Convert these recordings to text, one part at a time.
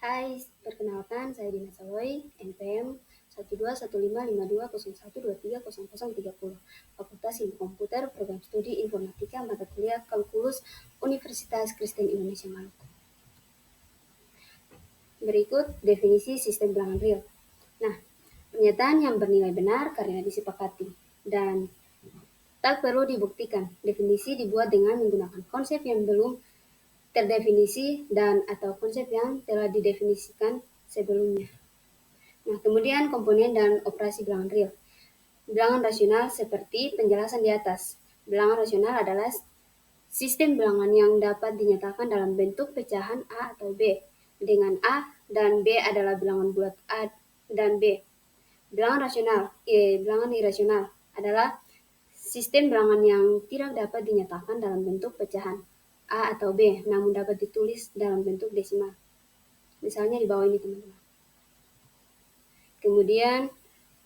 Hai, perkenalkan saya Dina Saloy, NPM 121555201230030, Fakultas Ilmu Komputer, Program Studi Informatika, Mata Kuliah Kalkulus, Universitas Kristen Indonesia Maluku. Berikut definisi sistem bilangan real. Nah, pernyataan yang bernilai benar karena disepakati dan tak perlu dibuktikan. Definisi dibuat dengan menggunakan konsep yang belum terdefinisi dan atau konsep yang telah didefinisikan sebelumnya. Nah, kemudian komponen dan operasi bilangan real. Bilangan rasional seperti penjelasan di atas. Bilangan rasional adalah sistem bilangan yang dapat dinyatakan dalam bentuk pecahan A atau B, dengan A dan B adalah bilangan bulat A dan B. Bilangan irasional adalah sistem bilangan yang tidak dapat dinyatakan dalam bentuk pecahan A atau B, namun dapat ditulis dalam bentuk desimal. Misalnya di bawah ini, teman-teman. Kemudian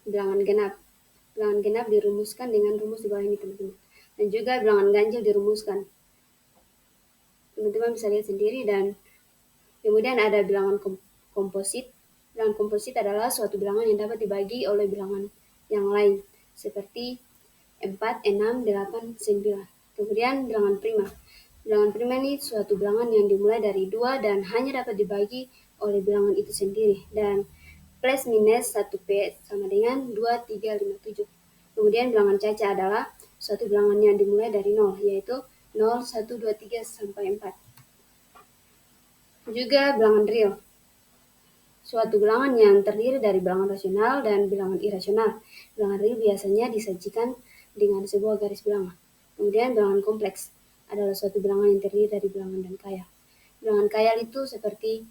bilangan genap. Bilangan genap dirumuskan dengan rumus di bawah ini, teman-teman. Dan juga bilangan ganjil dirumuskan. Teman-teman bisa lihat sendiri. Dan kemudian ada bilangan komposit. Bilangan komposit adalah suatu bilangan yang dapat dibagi oleh bilangan yang lain, seperti 4, 6, 8, 9. Kemudian bilangan prima. Bilangan prima ini suatu bilangan yang dimulai dari 2 dan hanya dapat dibagi oleh bilangan itu sendiri. Dan plus minus 1P sama dengan 2, 3, 5, 7. Kemudian bilangan caca adalah suatu bilangan yang dimulai dari 0, yaitu 0, 1, 2, 3, sampai 4. Juga bilangan real. Suatu bilangan yang terdiri dari bilangan rasional dan bilangan irasional. Bilangan real biasanya disajikan dengan sebuah garis bilangan. Kemudian bilangan kompleks adalah suatu bilangan yang terdiri dari bilangan dan khayal. Bilangan khayal itu seperti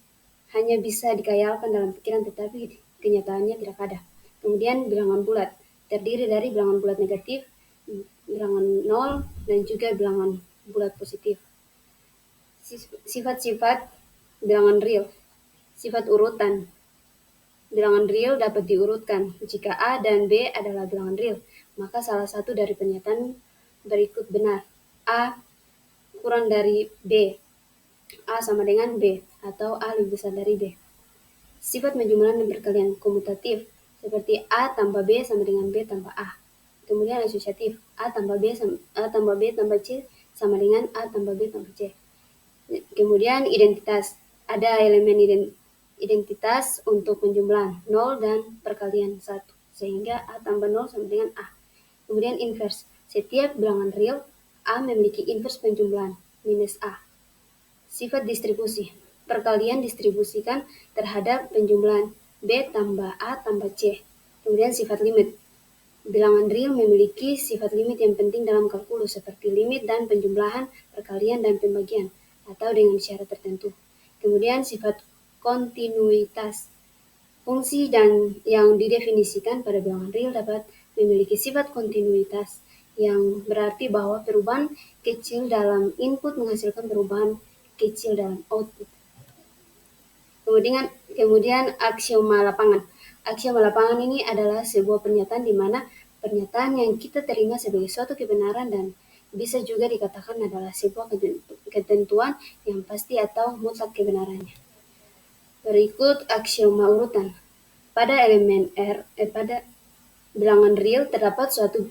hanya bisa dikayalkan dalam pikiran tetapi kenyataannya tidak ada. Kemudian bilangan bulat terdiri dari bilangan bulat negatif, bilangan nol, dan juga bilangan bulat positif. Sifat-sifat bilangan real. Sifat urutan. Bilangan real dapat diurutkan. Jika A dan B adalah bilangan real, maka salah satu dari pernyataan berikut benar. A kurang dari B. A sama dengan B, atau A lebih besar dari B. Sifat penjumlahan dan perkalian komutatif, seperti A tambah B sama dengan B tambah A. Kemudian asosiatif, A tambah B tambah C sama dengan A tambah B tambah C. Kemudian identitas, ada elemen identitas untuk penjumlahan 0 dan perkalian 1, sehingga A tambah 0 sama dengan A. Kemudian inverse, setiap bilangan real A memiliki inverse penjumlahan minus A. Sifat distribusi, perkalian distribusikan terhadap penjumlahan B tambah A tambah C. Kemudian sifat limit, bilangan real memiliki sifat limit yang penting dalam kalkulus seperti limit dan penjumlahan, perkalian, dan pembagian, atau dengan syarat tertentu. Kemudian sifat kontinuitas, fungsi dan yang didefinisikan pada bilangan real dapat memiliki sifat kontinuitas yang berarti bahwa perubahan kecil dalam input menghasilkan perubahan kecil dalam output. Kemudian aksioma lapangan. Aksioma lapangan ini adalah sebuah pernyataan di mana pernyataan yang kita terima sebagai suatu kebenaran dan bisa juga dikatakan adalah sebuah ketentuan yang pasti atau mutlak kebenarannya. Berikut aksioma urutan. Pada elemen pada bilangan real terdapat suatu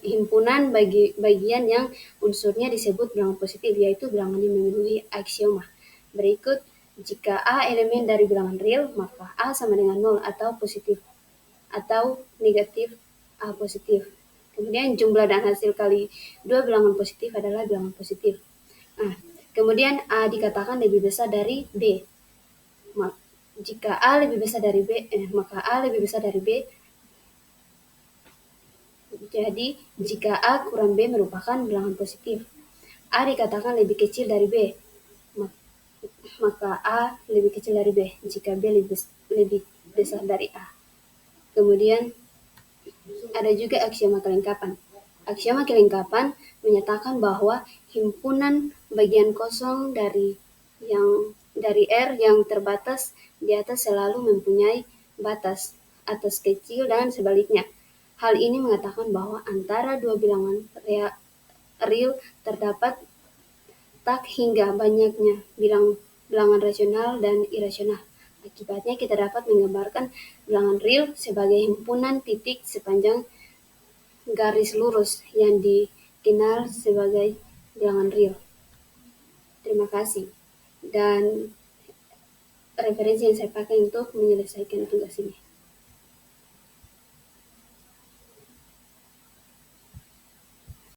himpunan bagian yang unsurnya disebut bilangan positif, yaitu bilangan yang memenuhi aksioma. Berikut, jika A elemen dari bilangan real, maka A sama dengan 0 atau positif, atau negatif A positif. Kemudian jumlah dan hasil kali dua bilangan positif adalah bilangan positif. Nah, kemudian A dikatakan lebih besar dari B. Jika A lebih besar dari B, maka A lebih besar dari B. Jadi, jika A kurang B merupakan bilangan positif. A dikatakan lebih kecil dari B, maka A lebih kecil dari B jika B lebih besar dari A. Kemudian, ada juga aksioma kelengkapan. Aksioma kelengkapan menyatakan bahwa himpunan bagian kosong dari R yang terbatas di atas selalu mempunyai batas atas kecil dan sebaliknya. Hal ini mengatakan bahwa antara dua bilangan real terdapat tak hingga banyaknya bilangan rasional dan irasional. Akibatnya kita dapat menggambarkan bilangan real sebagai himpunan titik sepanjang garis lurus yang dikenal sebagai bilangan real. Terima kasih. Dan referensi yang saya pakai untuk menyelesaikan tugas ini.